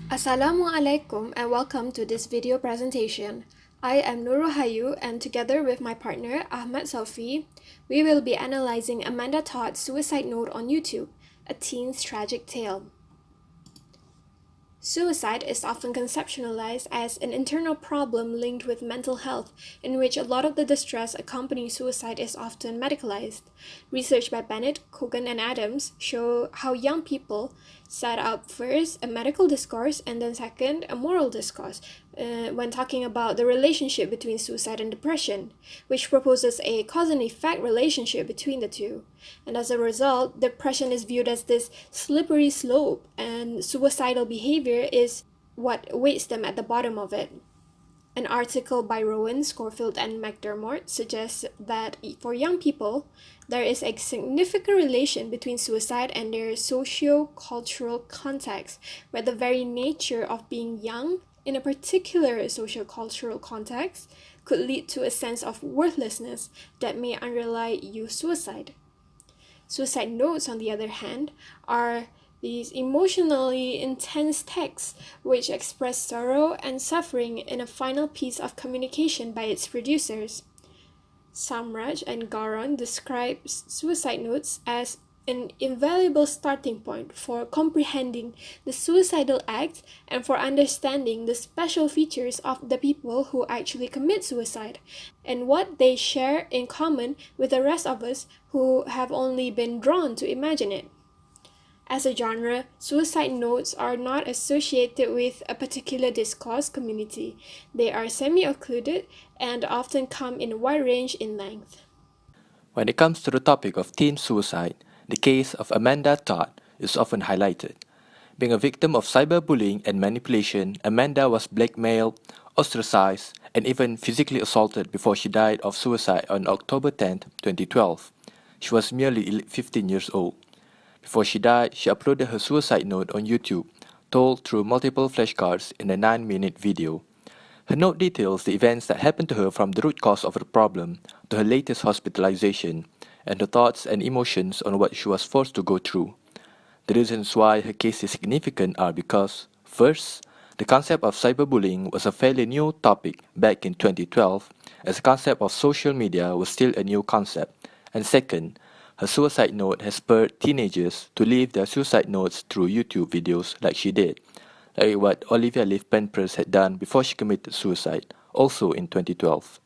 Assalamualaikum and welcome to this video presentation. I am Nur Ruhaiyu and together with my partner Ahmad Soufi, we will be analyzing Amanda Todd's suicide note on YouTube, a teen's tragic tale. Suicide is often conceptualized as an internal problem linked with mental health, in which a lot of the distress accompanying suicide is often medicalized. Research by Bennett, Kogan, and Adams show how young people set up first a medical discourse and then second a moral discourse when talking about the relationship between suicide and depression, which proposes a cause and effect relationship between the two. And as a result, depression is viewed as this slippery slope, and suicidal behavior is what awaits them at the bottom of it. An article by Rowan, Scorfield, and McDermott suggests that for young people, there is a significant relation between suicide and their socio-cultural context, where the very nature of being young in a particular socio-cultural context could lead to a sense of worthlessness that may underlie youth suicide. Suicide notes, on the other hand, are these emotionally intense texts which express sorrow and suffering in a final piece of communication by its producers. Samraj and Garon describe suicide notes as an invaluable starting point for comprehending the suicidal act and for understanding the special features of the people who actually commit suicide and what they share in common with the rest of us who have only been drawn to imagine it. As a genre, suicide notes are not associated with a particular discourse community. They are semi-occluded and often come in a wide range in length. When it comes to the topic of teen suicide, the case of Amanda Todd is often highlighted. Being a victim of cyberbullying and manipulation, Amanda was blackmailed, ostracized, and even physically assaulted before she died of suicide on October 10, 2012. She was merely 15 years old. Before she died, she uploaded her suicide note on YouTube, told through multiple flashcards in a 9-minute video. Her note details the events that happened to her from the root cause of the problem to her latest hospitalization, and her thoughts and emotions on what she was forced to go through. The reasons why her case is significant are because, first, the concept of cyberbullying was a fairly new topic back in 2012, as the concept of social media was still a new concept, and second, her suicide note has spurred teenagers to leave their suicide notes through YouTube videos like she did, like what Olivia Leaf Penpress had done before she committed suicide, also in 2012.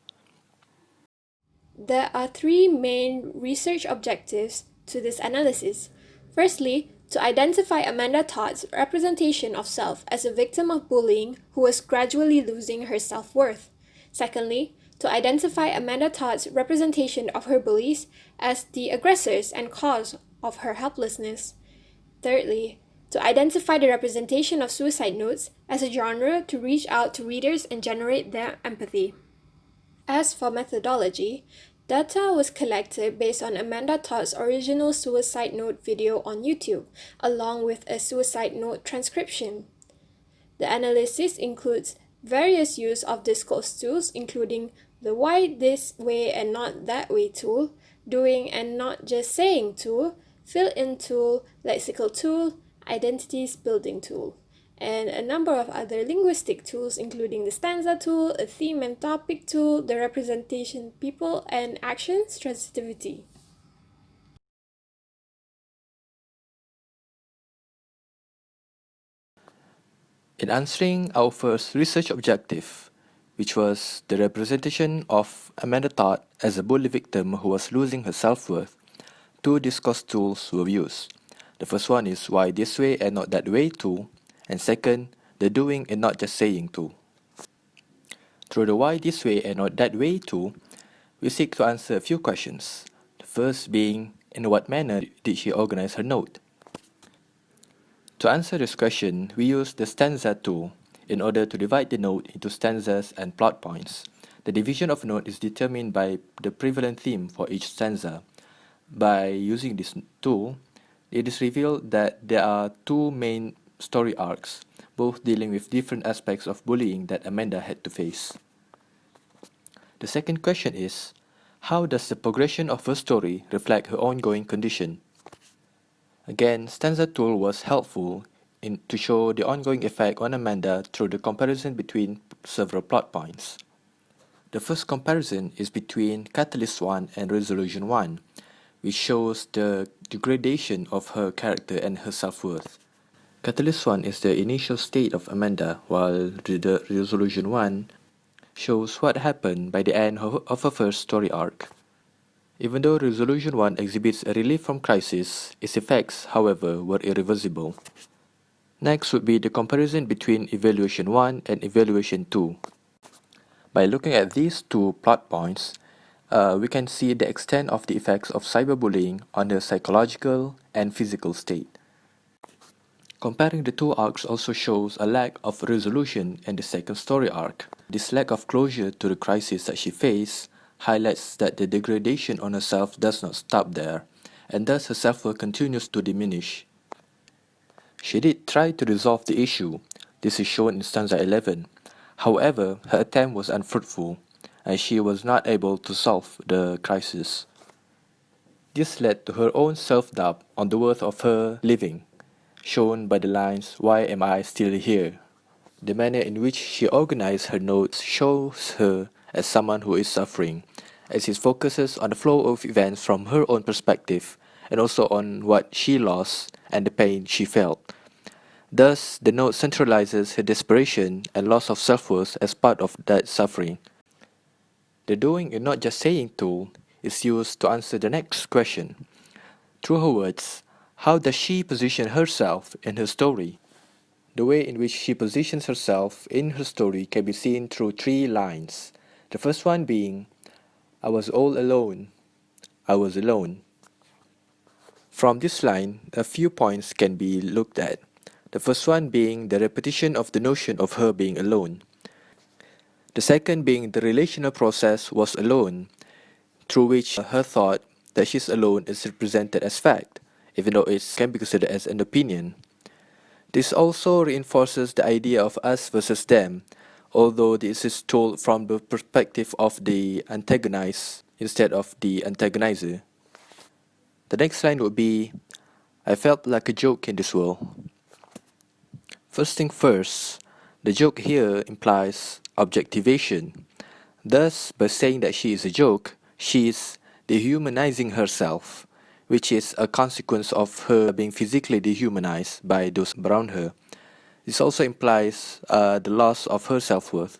There are three main research objectives to this analysis. Firstly, to identify Amanda Todd's representation of self as a victim of bullying who was gradually losing her self-worth. Secondly, to identify Amanda Todd's representation of her bullies as the aggressors and cause of her helplessness. Thirdly, to identify the representation of suicide notes as a genre to reach out to readers and generate their empathy. As for methodology, data was collected based on Amanda Todd's original suicide note video on YouTube, along with a suicide note transcription. The analysis includes various use of discourse tools, including the why this way and not that way tool, doing and not just saying tool, fill-in tool, lexical tool, identities building tool, and a number of other linguistic tools, including the stanza tool, a theme and topic tool, the representation people, and actions transitivity. In answering our first research objective, which was the representation of Amanda Todd as a bully victim who was losing her self-worth, two discourse tools were used. The first one is why this way and not that way tool, and second, the doing and not just saying tool. Through the why this way and not that way tool, we seek to answer a few questions. The first being, in what manner did she organize her note? To answer this question, we use the stanza tool in order to divide the note into stanzas and plot points. The division of note is determined by the prevalent theme for each stanza. By using this tool, it is revealed that there are two main story arcs, both dealing with different aspects of bullying that Amanda had to face. The second question is, how does the progression of her story reflect her ongoing condition? Again, stanza tool was helpful to show the ongoing effect on Amanda through the comparison between several plot points. The first comparison is between Catalyst 1 and Resolution 1, which shows the degradation of her character and her self-worth. Catalyst 1 is the initial state of Amanda, while the Resolution 1 shows what happened by the end of her first story arc. Even though Resolution 1 exhibits a relief from crisis, its effects, however, were irreversible. Next would be the comparison between Evaluation 1 and Evaluation 2. By looking at these two plot points, we can see the extent of the effects of cyberbullying on the psychological and physical state. Comparing the two arcs also shows a lack of resolution in the second story arc. This lack of closure to the crisis that she faced highlights that the degradation on herself does not stop there, and thus her self-worth continues to diminish. She did try to resolve the issue. This is shown in stanza 11. However, her attempt was unfruitful, and she was not able to solve the crisis. This led to her own self-doubt on the worth of her living, shown by the lines, "Why am I still here?" The manner in which she organized her notes shows her as someone who is suffering, as it focuses on the flow of events from her own perspective and also on what she lost and the pain she felt. Thus, the note centralizes her desperation and loss of self-worth as part of that suffering. The doing and not just saying tool is used to answer the next question. Through her words, how does she position herself in her story? The way in which she positions herself in her story can be seen through three lines. The first one being, "I was all alone. I was alone." From this line, a few points can be looked at. The first one being the repetition of the notion of her being alone. The second being the relational process was alone, through which her thought that she's alone is represented as fact, even though it can be considered as an opinion. This also reinforces the idea of us versus them, although this is told from the perspective of the antagonized instead of the antagonizer. The next line would be, "I felt like a joke in this world." First thing first, the joke here implies objectivation. Thus, by saying that she is a joke, she is dehumanizing herself, which is a consequence of her being physically dehumanized by those around her. This also implies the loss of her self-worth.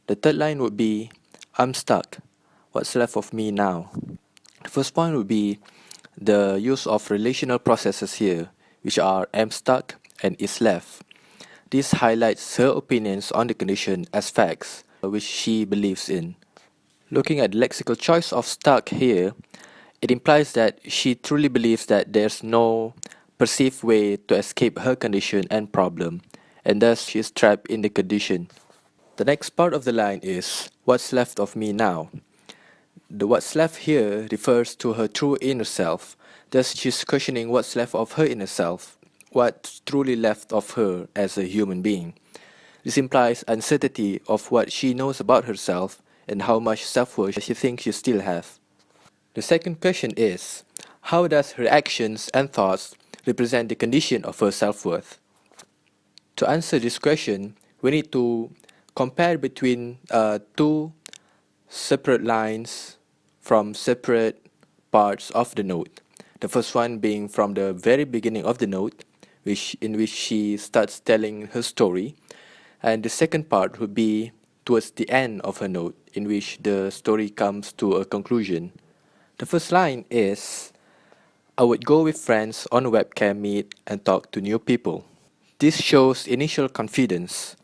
The third line would be, "I'm stuck. What's left of me now?" The first point would be the use of relational processes here, which are "am stuck" and "is left." This highlights her opinions on the condition as facts, which she believes in. Looking at the lexical choice of stuck here, it implies that she truly believes that there's no perceived way to escape her condition and problem, and thus she is trapped in the condition. The next part of the line is, "What's left of me now?" The "what's left" here refers to her true inner self, thus she's questioning what's left of her inner self, what's truly left of her as a human being. This implies uncertainty of what she knows about herself and how much self-worth she thinks she still has. The second question is, how does her actions and thoughts represent the condition of her self-worth? To answer this question, we need to compare between two separate lines from separate parts of the note. The first one being from the very beginning of the note, in which she starts telling her story, and the second part would be towards the end of her note, in which the story comes to a conclusion. The first line is, "I would go with friends on a webcam meet and talk to new people." This shows initial confidence,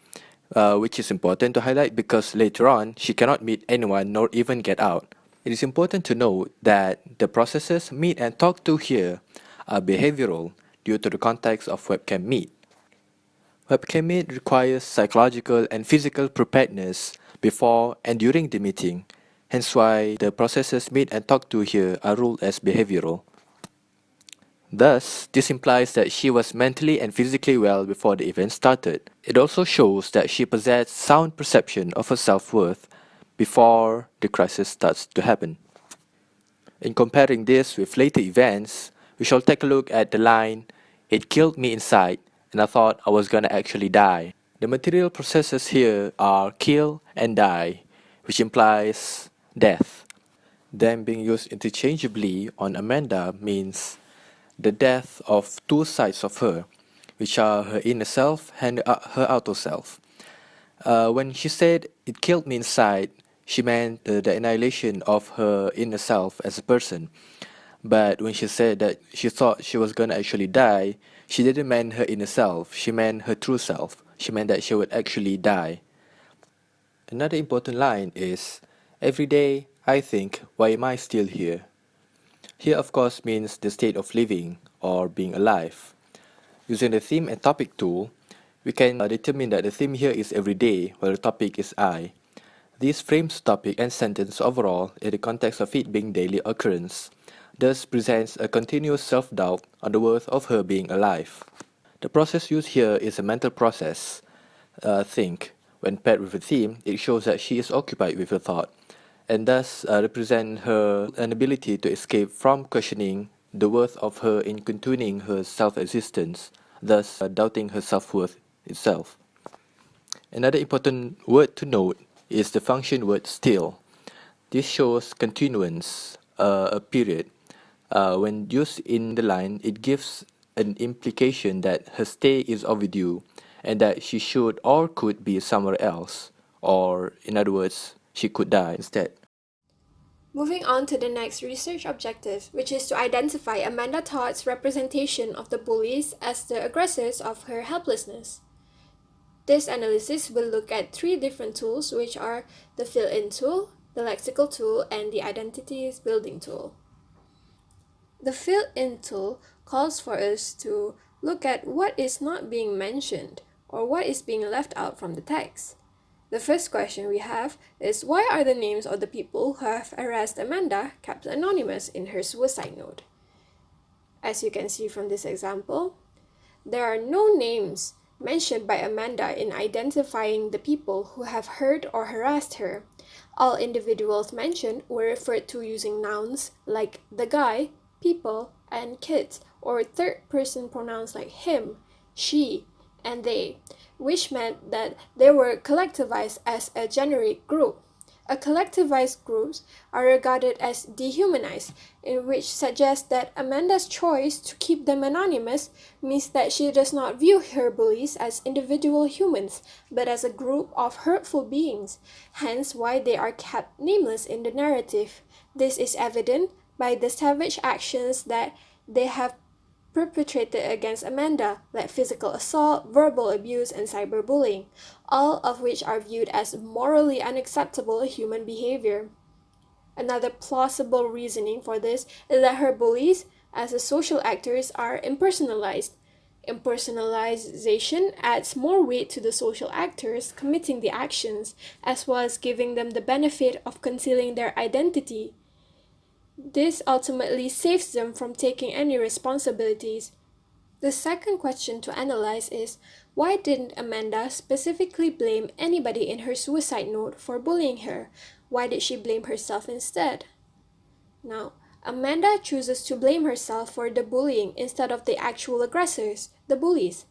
which is important to highlight because later on she cannot meet anyone nor even get out. It is important to note that the processes meet and talk to here are behavioral due to the context of webcam meet. Webcam meet requires psychological and physical preparedness before and during the meeting, hence why the processes meet and talk to here are ruled as behavioral. Thus, this implies that she was mentally and physically well before the event started. It also shows that she possessed sound perception of her self-worth before the crisis starts to happen. In comparing this with later events, we shall take a look at the line, "It killed me inside, and I thought I was gonna actually die. The material processes here are kill and die, which implies death. Them being used interchangeably on Amanda means the death of two sides of her, which are her inner self and her outer self. When she said it killed me inside, she meant the annihilation of her inner self as a person. But when she said that she thought she was gonna actually die, she didn't mean her inner self, she meant her true self. She meant that she would actually die. Another important line is, every day I think, why am I still here? Here, of course, means the state of living or being alive. Using the theme and topic tool, we can determine that the theme here is every day, while the topic is I. This frames topic and sentence overall in the context of it being daily occurrence, thus presents a continuous self-doubt on the worth of her being alive. The process used here is a mental process, think. When paired with a theme, it shows that she is occupied with a thought, and thus represent her inability to escape from questioning the worth of her in continuing her self-existence, thus doubting her self-worth itself. Another important word to note is the function word still. This shows continuance, a period. When used in the line, it gives an implication that her stay is overdue and that she should or could be somewhere else, or in other words, she could die instead. Moving on to the next research objective, which is to identify Amanda Todd's representation of the bullies as the aggressors of her helplessness. This analysis will look at three different tools, which are the fill-in tool, the lexical tool, and the identities building tool. The fill-in tool calls for us to look at what is not being mentioned or what is being left out from the text. The first question we have is, why are the names of the people who have harassed Amanda kept anonymous in her suicide note? As you can see from this example, there are no names mentioned by Amanda in identifying the people who have hurt or harassed her. All individuals mentioned were referred to using nouns like the guy, people, and kids, or third-person pronouns like him, she, and they, which meant that they were collectivized as a generic group. A collectivized groups are regarded as dehumanized, in which suggests that Amanda's choice to keep them anonymous means that she does not view her bullies as individual humans, but as a group of hurtful beings, hence why they are kept nameless in the narrative. This is evident by the savage actions that they have perpetrated against Amanda, like physical assault, verbal abuse, and cyberbullying, all of which are viewed as morally unacceptable human behavior. Another plausible reasoning for this is that her bullies, as the social actors, are impersonalized. Impersonalization adds more weight to the social actors committing the actions, as well as giving them the benefit of concealing their identity. This ultimately saves them from taking any responsibilities. The second question to analyze is, why didn't Amanda specifically blame anybody in her suicide note for bullying her? Why did she blame herself instead? Now, Amanda chooses to blame herself for the bullying instead of the actual aggressors, the bullies.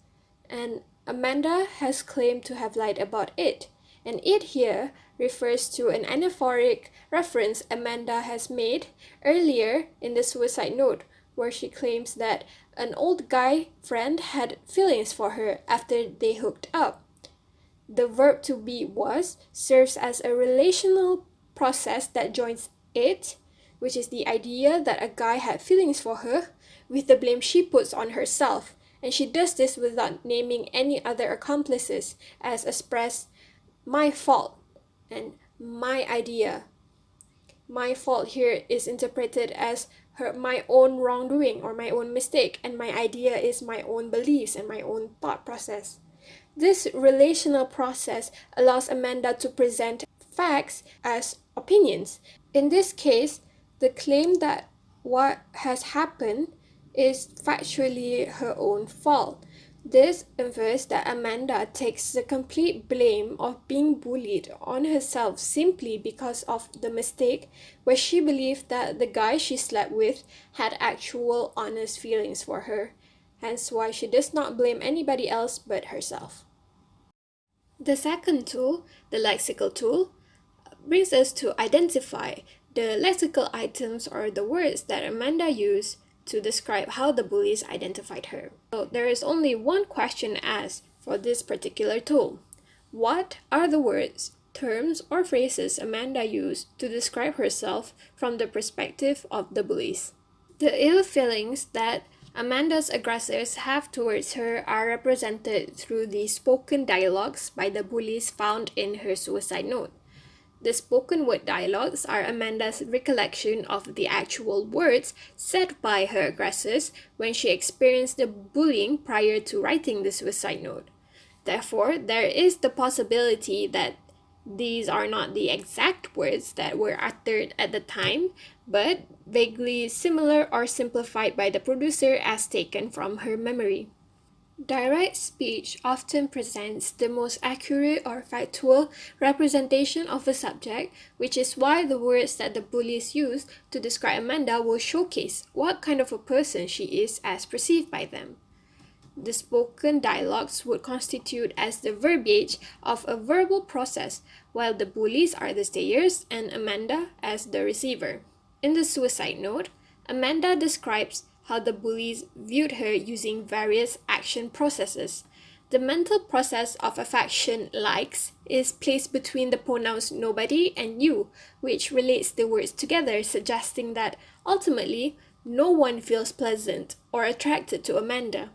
And Amanda has claimed to have lied about it. And it here refers to an anaphoric reference Amanda has made earlier in the suicide note, where she claims that an old guy friend had feelings for her after they hooked up. The verb to be was serves as a relational process that joins it, which is the idea that a guy had feelings for her, with the blame she puts on herself, and she does this without naming any other accomplices, as expressed my fault and my idea. My fault here is interpreted as my own wrongdoing or my own mistake, and my idea is my own beliefs and my own thought process. This relational process allows Amanda to present facts as opinions. In this case, the claim that what has happened is factually her own fault. This infers that Amanda takes the complete blame of being bullied on herself simply because of the mistake where she believed that the guy she slept with had actual honest feelings for her. hence why she does not blame anybody else but herself. The second tool, the lexical tool, brings us to identify the lexical items or the words that Amanda used to describe how the bullies identified her. So there is only one question asked for this particular tool. What are the words, terms, or phrases Amanda used to describe herself from the perspective of the bullies? The ill feelings that Amanda's aggressors have towards her are represented through the spoken dialogues by the bullies found in her suicide note. The spoken word dialogues are Amanda's recollection of the actual words said by her aggressors when she experienced the bullying prior to writing the suicide note. Therefore, there is the possibility that these are not the exact words that were uttered at the time, but vaguely similar or simplified by the producer as taken from her memory. Direct speech often presents the most accurate or factual representation of a subject, which is why the words that the bullies use to describe Amanda will showcase what kind of a person she is as perceived by them. The spoken dialogues would constitute as the verbiage of a verbal process, while the bullies are the sayers and Amanda as the receiver. In the suicide note, Amanda describes how the bullies viewed her using various action processes. The mental process of affection likes is placed between the pronouns nobody and you, which relates the words together, suggesting that ultimately no one feels pleasant or attracted to Amanda.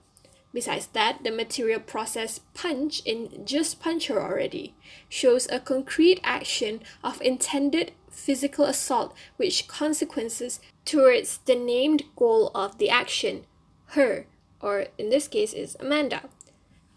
Besides that, the material process punch in just punch her already shows a concrete action of intended physical assault which consequences towards the named goal of the action, her, or in this case is Amanda.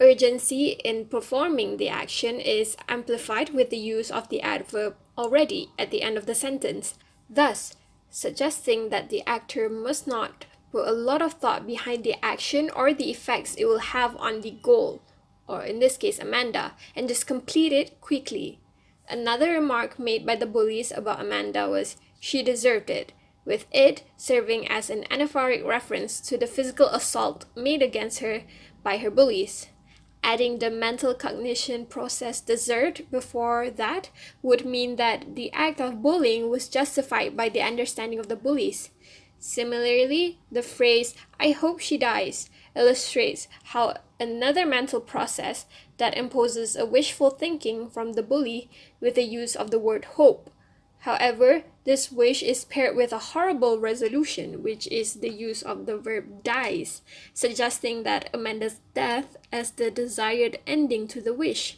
Urgency in performing the action is amplified with the use of the adverb already at the end of the sentence, thus suggesting that the actor must not put a lot of thought behind the action or the effects it will have on the goal, or in this case Amanda, and just complete it quickly. Another remark made by the bullies about Amanda was she deserved it, with it serving as an anaphoric reference to the physical assault made against her by her bullies. Adding the mental cognition process deserved before that would mean that the act of bullying was justified by the understanding of the bullies. Similarly, the phrase, "I hope she dies," illustrates how another mental process that imposes a wishful thinking from the bully with the use of the word hope. However, this wish is paired with a horrible resolution, which is the use of the verb dies, suggesting that Amanda's death as the desired ending to the wish.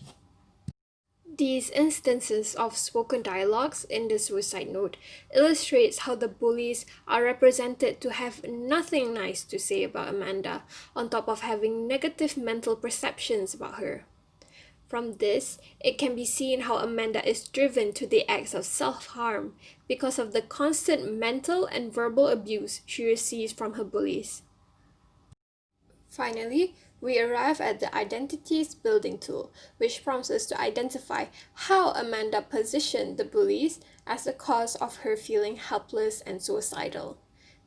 These instances of spoken dialogues in the suicide note illustrates how the bullies are represented to have nothing nice to say about Amanda, on top of having negative mental perceptions about her. From this, it can be seen how Amanda is driven to the acts of self-harm because of the constant mental and verbal abuse she receives from her bullies. Finally, we arrive at the identities building tool, which prompts us to identify how Amanda positioned the bullies as the cause of her feeling helpless and suicidal.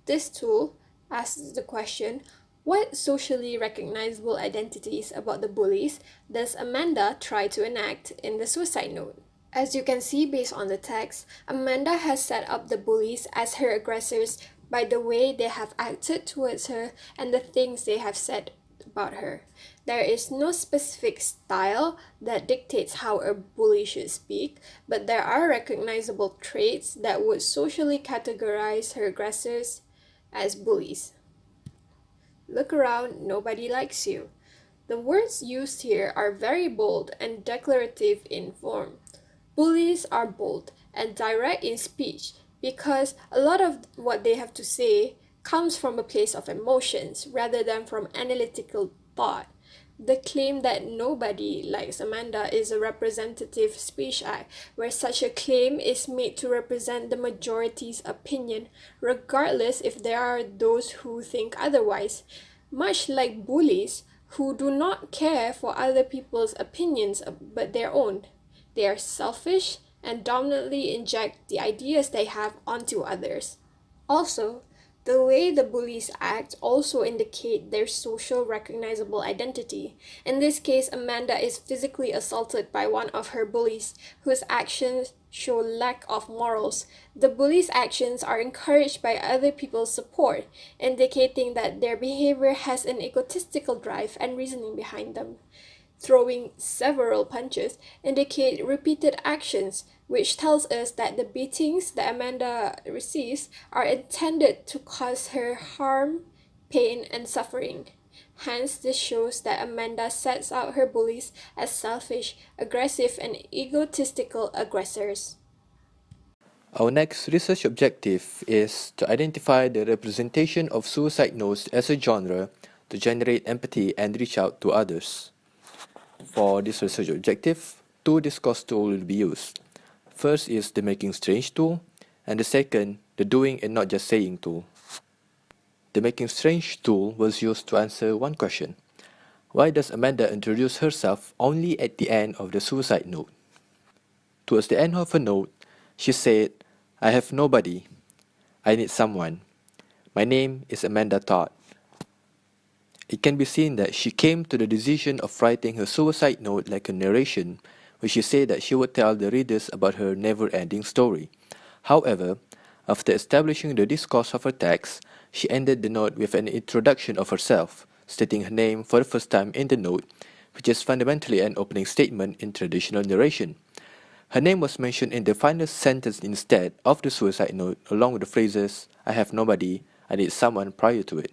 This tool asks the question, what socially recognizable identities about the bullies does Amanda try to enact in the suicide note? As you can see based on the text, Amanda has set up the bullies as her aggressors by the way they have acted towards her and the things they have said about her. There is no specific style that dictates how a bully should speak, but there are recognizable traits that would socially categorize her aggressors as bullies. Look around, nobody likes you. The words used here are very bold and declarative in form. Bullies are bold and direct in speech because a lot of what they have to say comes from a place of emotions rather than from analytical thought. The claim that nobody likes Amanda is a representative speech act, where such a claim is made to represent the majority's opinion, regardless if there are those who think otherwise. Much like bullies, who do not care for other people's opinions but their own. They are selfish and dominantly inject the ideas they have onto others. Also, The way the bullies act also indicate their social recognizable identity. In this case, Amanda is physically assaulted by one of her bullies, whose actions show lack of morals. The bully's actions are encouraged by other people's support, indicating that their behavior has an egotistical drive and reasoning behind them. Throwing several punches indicate repeated actions, which tells us that the beatings that Amanda receives are intended to cause her harm, pain, and suffering. Hence, this shows that Amanda sets out her bullies as selfish, aggressive, and egotistical aggressors. Our next research objective is to identify the representation of suicide notes as a genre to generate empathy and reach out to others. For this research objective, two discourse tools will be used. First is the making strange tool, and the second, the doing and not just saying tool. The making strange tool was used to answer one question. Why does Amanda introduce herself only at the end of the suicide note? Towards the end of her note, she said, I have nobody. I need someone. My name is Amanda Todd. It can be seen that she came to the decision of writing her suicide note like a narration, where she said that she would tell the readers about her never-ending story. However, after establishing the discourse of her text, she ended the note with an introduction of herself, stating her name for the first time in the note, which is fundamentally an opening statement in traditional narration. Her name was mentioned in the final sentence instead of the suicide note, along with the phrases, I have nobody, I need someone prior to it.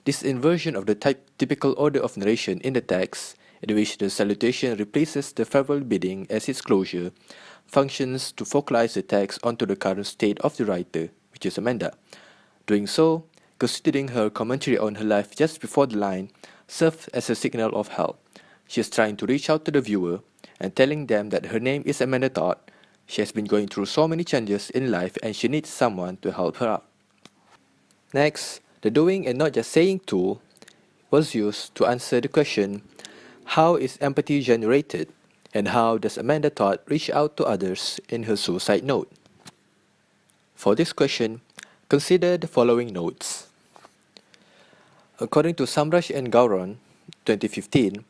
This inversion of the typical order of narration in the text, in which the salutation replaces the farewell bidding as its closure, functions to focalize the text onto the current state of the writer, which is Amanda. Doing so, considering her commentary on her life just before the line, serves as a signal of help. She is trying to reach out to the viewer and telling them that her name is Amanda Todd. She has been going through so many changes in life and she needs someone to help her out. Next, the doing and not just saying tool was used to answer the question, how is empathy generated and how does Amanda Todd reach out to others in her suicide note? For this question, consider the following notes. According to Samraj and Gauron, 2015,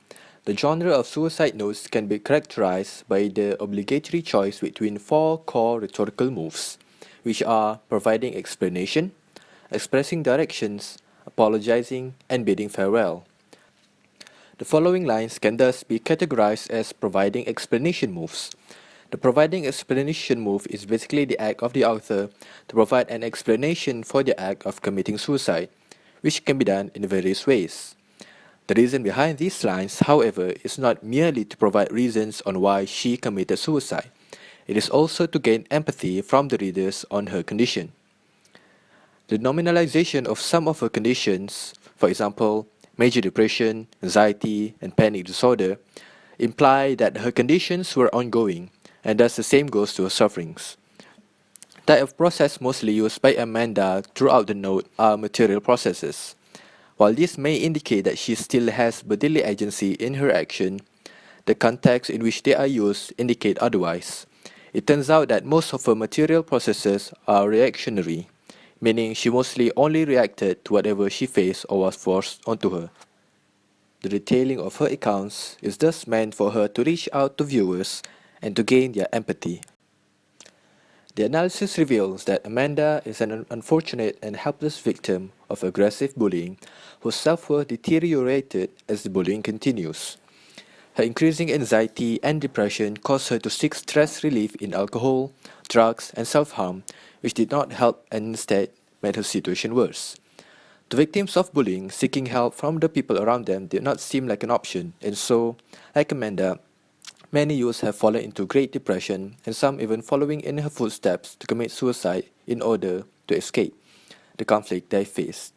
the genre of suicide notes can be characterized by the obligatory choice between four core rhetorical moves, which are providing explanation, expressing directions, apologizing, and bidding farewell. The following lines can thus be categorized as providing explanation moves. The providing explanation move is basically the act of the author to provide an explanation for the act of committing suicide, which can be done in various ways. The reason behind these lines, however, is not merely to provide reasons on why she committed suicide. It is also to gain empathy from the readers on her condition. The nominalization of some of her conditions, for example, major depression, anxiety, and panic disorder, imply that her conditions were ongoing, and thus the same goes to her sufferings. The type of process mostly used by Amanda throughout the note are material processes. While this may indicate that she still has bodily agency in her action, the context in which they are used indicate otherwise. It turns out that most of her material processes are reactionary, meaning she mostly only reacted to whatever she faced or was forced onto her. The detailing of her accounts is thus meant for her to reach out to viewers and to gain their empathy. The analysis reveals that Amanda is an unfortunate and helpless victim of aggressive bullying whose self-worth deteriorated as the bullying continues. Her increasing anxiety and depression caused her to seek stress relief in alcohol, drugs, and self-harm, which did not help and instead made her situation worse. To victims of bullying, seeking help from the people around them did not seem like an option, and so, like Amanda, many youths have fallen into great depression, and some even following in her footsteps to commit suicide in order to escape the conflict they faced.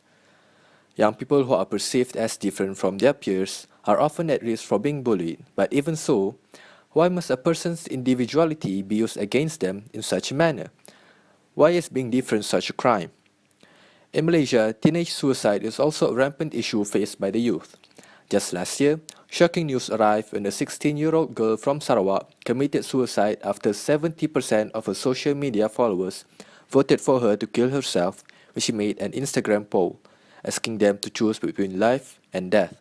Young people who are perceived as different from their peers are often at risk for being bullied, but even so, why must a person's individuality be used against them in such a manner? Why is being different such a crime? In Malaysia, teenage suicide is also a rampant issue faced by the youth. Just last year, shocking news arrived when a 16-year-old girl from Sarawak committed suicide after 70% of her social media followers voted for her to kill herself where she made an Instagram poll asking them to choose between life and death.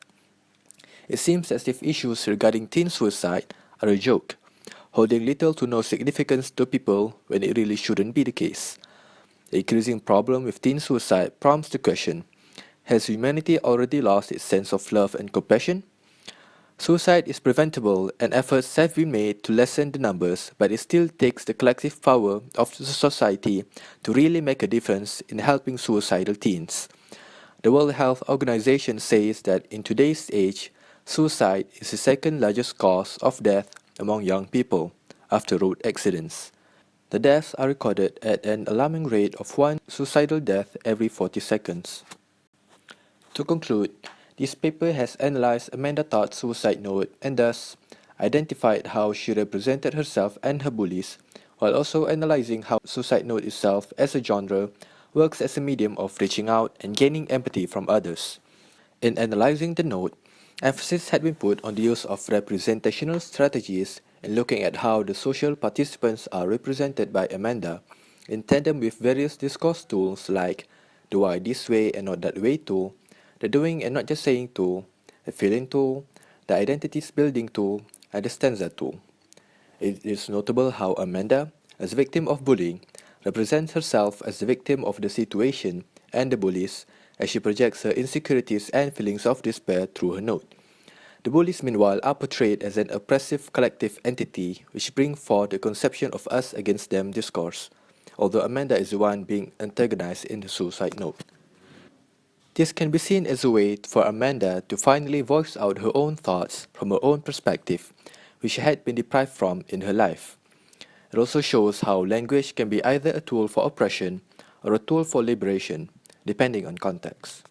It seems as if issues regarding teen suicide are a joke, holding little to no significance to people when it really shouldn't be the case. The increasing problem with teen suicide prompts the question, has humanity already lost its sense of love and compassion? Suicide is preventable and efforts have been made to lessen the numbers, but it still takes the collective power of the society to really make a difference in helping suicidal teens. The World Health Organization says that in today's age, suicide is the second largest cause of death among young people, after road accidents. The deaths are recorded at an alarming rate of one suicidal death every 40 seconds. To conclude, this paper has analyzed Amanda Todd's suicide note and thus identified how she represented herself and her bullies, while also analyzing how suicide note itself as a genre works as a medium of reaching out and gaining empathy from others. In analyzing the note, emphasis had been put on the use of representational strategies and looking at how the social participants are represented by Amanda, in tandem with various discourse tools like the why this way and not that way tool, the doing and not just saying tool, the feeling tool, the identities building tool, and the stanza tool. It is notable how Amanda, as victim of bullying, represents herself as the victim of the situation and the bullies as she projects her insecurities and feelings of despair through her note. The bullies, meanwhile, are portrayed as an oppressive collective entity which bring forth the conception of us against them discourse, although Amanda is the one being antagonized in the suicide note. This can be seen as a way for Amanda to finally voice out her own thoughts from her own perspective, which she had been deprived from in her life. It also shows how language can be either a tool for oppression or a tool for liberation, depending on context.